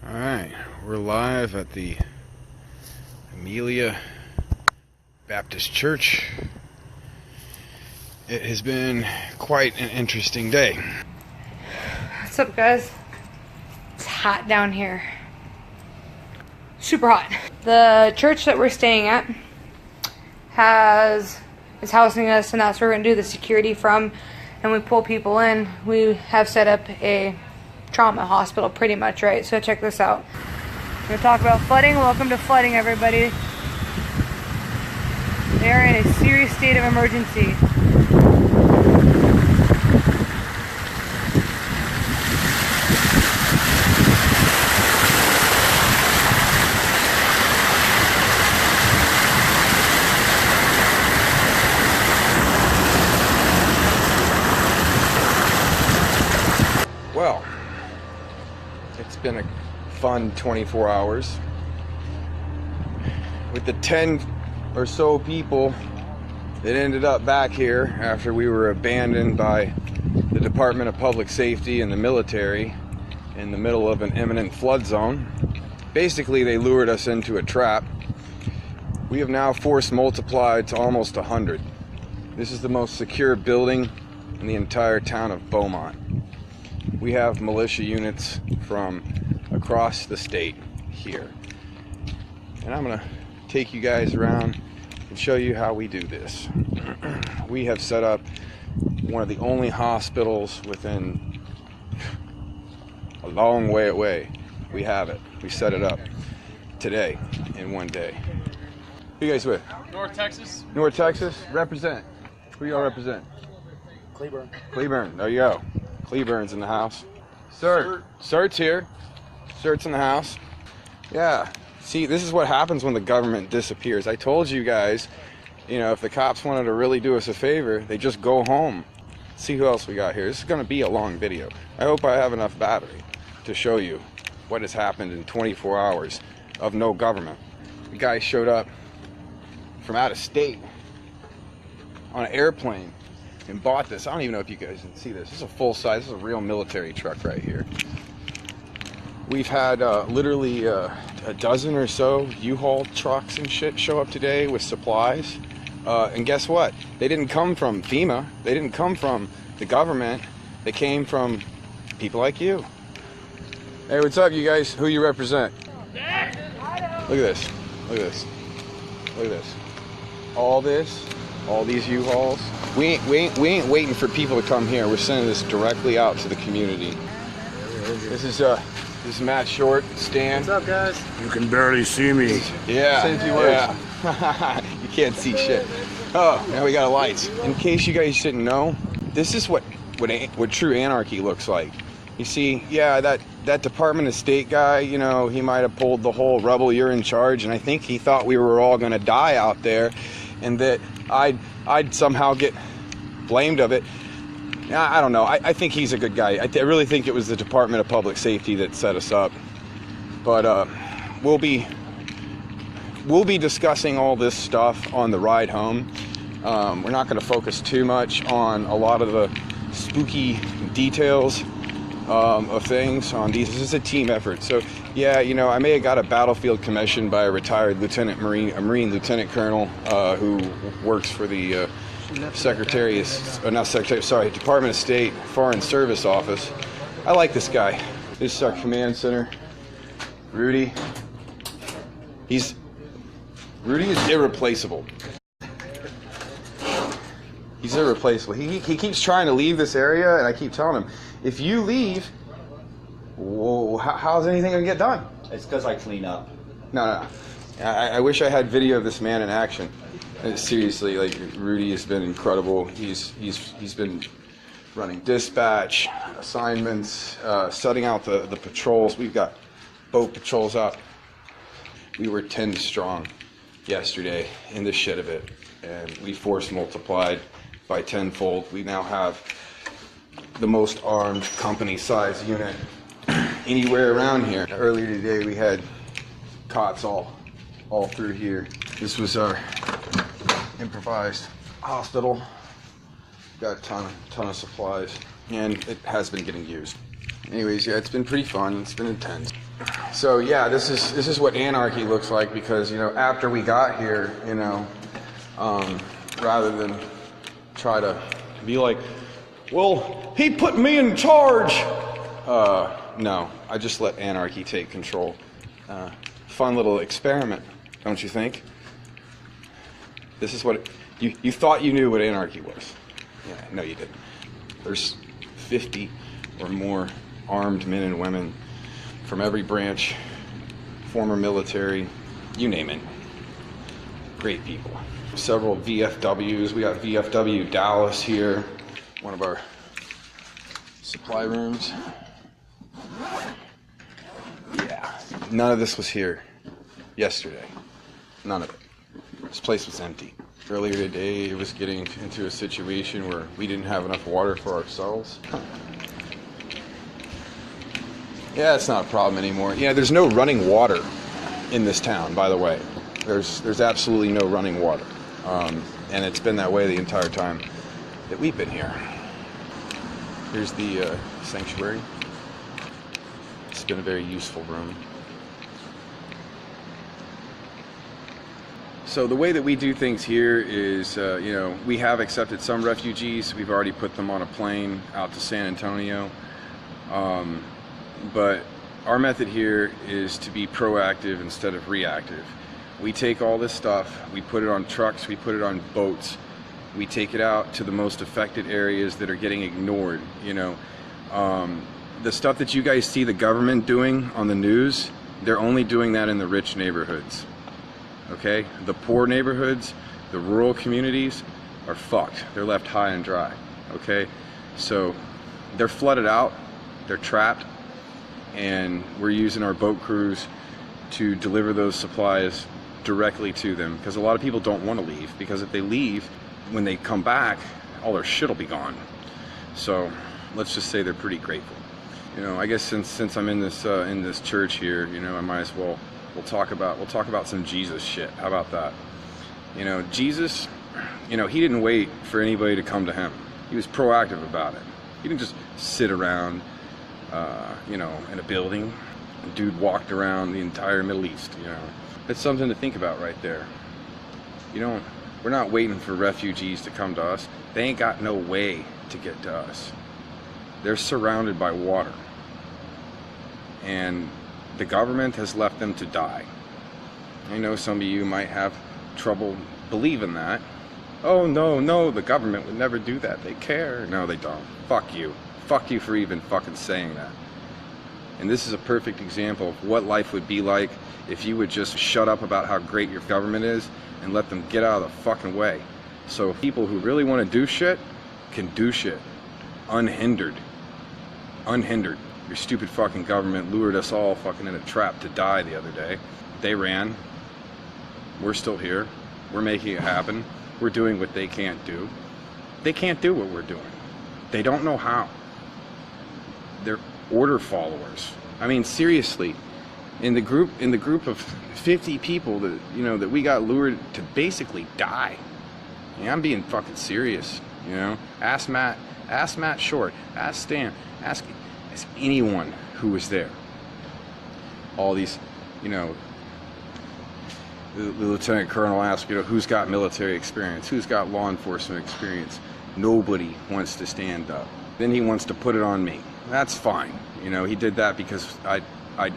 Alright, we're live at the Amelia Baptist Church. It has been quite an interesting day. What's up, guys? It's hot down here. Super hot. The church that we're staying at is housing us, and that's where we're gonna do the security from. And we pull people in. We have set up a trauma hospital pretty much, right? So check this out. We're gonna talk about flooding. Welcome to flooding, everybody. They are in a serious state of emergency. Well, it's been a fun 24 hours with the 10 or so people that ended up back here after we were abandoned by the Department of Public Safety and the military in the middle of an imminent flood zone. Basically, they lured us into a trap. We have now force multiplied to almost 100. This is the most secure building in the entire town of Beaumont. We have militia units from across the state here. And I'm gonna take you guys around and show you how we do this. We have set up one of the only hospitals within a long way away. We have it. We set it up today in one day. Who you guys with? North Texas. North Texas? Represent. Who y'all represent? Cleburne. Cleburne. There you go. Cleburne's in the house. Cert's here. Cert's in the house. Yeah. See, this is what happens when the government disappears. I told you guys, you know, if the cops wanted to really do us a favor, they just go home. See who else we got here. This is going to be a long video. I hope I have enough battery to show you what has happened in 24 hours of no government. The guy showed up from out of state on an airplane and bought this. I don't even know if you guys can see this. This is a full size, this is a real military truck right here. We've had literally a dozen or so U-Haul trucks and shit show up today with supplies. And guess what? They didn't come from FEMA. They didn't come from the government. They came from people like you. Hey, what's up, you guys? Who you represent? Look at this. Look at this. Look at this. All these U-Hauls. We ain't waiting for people to come here. We're sending this directly out to the community. This is Matt Short, Stan. What's up, guys? You can barely see me. Yeah. Say a few words. Yeah. You can't see shit. Oh, now we got lights. In case you guys didn't know, this is what true anarchy looks like. You see, yeah, that Department of State guy, you know, he might have pulled the whole rebel, you're in charge, and I think he thought we were all gonna die out there, and that I'd somehow get blamed of it. I don't know. I think he's a good guy. I really think it was the Department of Public Safety that set us up. But we'll be discussing all this stuff on the ride home. We're not going to focus too much on a lot of the spooky details of things on these. This is a team effort. So yeah, you know, I may have got a battlefield commission by a retired Marine Lieutenant Colonel who works for the Department of State Foreign Service Office. I like this guy. This is our command center. Rudy. Rudy is irreplaceable. He's irreplaceable. He keeps trying to leave this area, and I keep telling him, if you leave, whoa, how's anything gonna get done? It's because I clean up. No. I wish I had video of this man in action. Seriously, like, Rudy has been incredible. He's been running dispatch, assignments, setting out the patrols. We've got boat patrols out. We were 10 strong yesterday in the shit of it, and we force multiplied by tenfold. We now have the most armed company-sized unit anywhere around here. Earlier today, we had cots all through here. This was our improvised hospital. Got a ton of supplies, and it has been getting used. Anyways, yeah, it's been pretty fun. It's been intense. So yeah, this is what anarchy looks like, because after we got here, rather than try to be like, well, he put me in charge. No, I just let anarchy take control. Fun little experiment, don't you think? This is what you thought you knew what anarchy was. Yeah, no, you didn't. There's 50 or more armed men and women from every branch, former military, you name it. Great people. Several VFWs. We got VFW Dallas here, one of our supply rooms. Yeah, none of this was here yesterday. None of it. This place was empty. Earlier today, it was getting into a situation where we didn't have enough water for ourselves. Yeah, it's not a problem anymore. Yeah, there's no running water in this town, by the way. There's absolutely no running water. And it's been that way the entire time that we've been here. Here's the sanctuary. It's been a very useful room. So the way that we do things here is, we have accepted some refugees. We've already put them on a plane out to San Antonio. But our method here is to be proactive instead of reactive. We take all this stuff, we put it on trucks, we put it on boats, we take it out to the most affected areas that are getting ignored. The stuff that you guys see the government doing on the news, they're only doing that in the rich neighborhoods. Okay? The poor neighborhoods, the rural communities are fucked. They're left high and dry. Okay? So they're flooded out, they're trapped, and we're using our boat crews to deliver those supplies directly to them, because a lot of people don't want to leave, because if they leave, when they come back, all their shit will be gone. So let's just say they're pretty grateful. I guess since I'm in this church here, I might as well we'll talk about some Jesus shit. How about that? Jesus, he didn't wait for anybody to come to him. He was proactive about it. He didn't just sit around in a building. The dude walked around the entire Middle East, It's something to think about right there. We're not waiting for refugees to come to us. They ain't got no way to get to us. They're surrounded by water. And the government has left them to die. I know some of you might have trouble believing that. Oh, no, the government would never do that. They care. No, they don't. Fuck you. Fuck you for even fucking saying that. And this is a perfect example of what life would be like if you would just shut up about how great your government is and let them get out of the fucking way. So people who really want to do shit can do shit. Unhindered. Unhindered. Your stupid fucking government lured us all fucking in a trap to die the other day. They ran. We're still here. We're making it happen. We're doing what they can't do. They can't do what we're doing. They don't know how. They're order followers. I mean, seriously, in the group of 50 people that that we got lured to basically die. I'm being fucking serious. Ask Matt Short, ask Stan, ask anyone who was there. All these, the lieutenant colonel asked, who's got military experience, who's got law enforcement experience. Nobody wants to stand up. Then he wants to put it on me. That's fine. He did that because I'd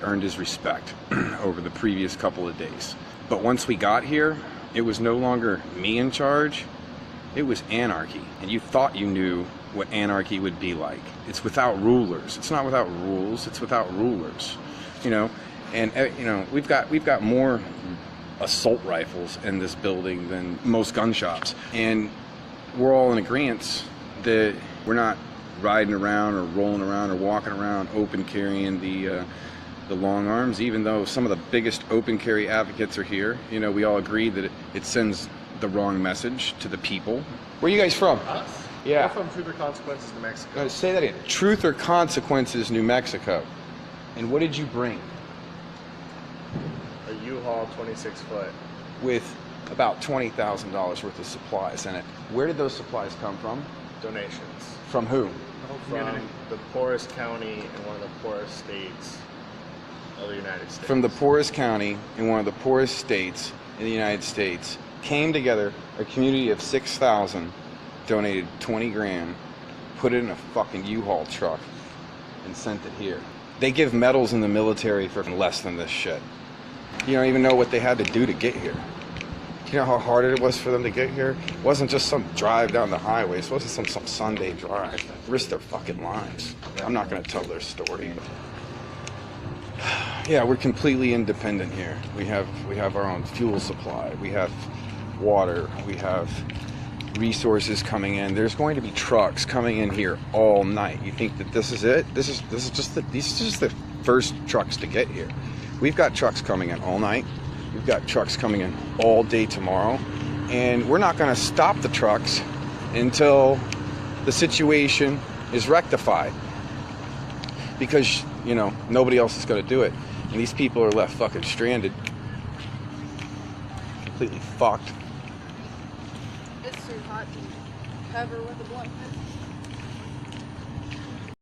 earned his respect over the previous couple of days. But once we got here, it was no longer me in charge. It was anarchy. And you thought you knew what anarchy would be like. It's without rulers. It's not without rules. It's without rulers. And we've got more assault rifles in this building than most gun shops. And we're all in agreement that we're not riding around or rolling around or walking around open carrying the long arms, even though some of the biggest open carry advocates are here. We all agree that it sends the wrong message to the people. Where are you guys from? Us? Yeah. We're from Truth or Consequences, New Mexico. Say that again. Truth or Consequences, New Mexico. And what did you bring? A U-Haul 26-foot. With about $20,000 worth of supplies in it. Where did those supplies come from? Donations. From who? From the poorest county in one of the poorest states of the United States. From the poorest county in one of the poorest states in the United States, came together, a community of 6,000, donated 20 grand, put it in a fucking U-Haul truck, and sent it here. They give medals in the military for less than this shit. You don't even know what they had to do to get here. You know how hard it was for them to get here? It wasn't just some drive down the highway. It wasn't some Sunday drive. They risked their fucking lives. I'm not going to tell their story. Yeah, we're completely independent here. We have our own fuel supply. We have water. We have resources coming in. There's going to be trucks coming in here all night. You think that this is it? These are just the first trucks to get here. We've got trucks coming in all night. We've got trucks coming in all day tomorrow, and we're not going to stop the trucks until the situation is rectified, because, you know, nobody else is going to do it, and these people are left fucking stranded, completely fucked. It's too hot to cover with a blanket.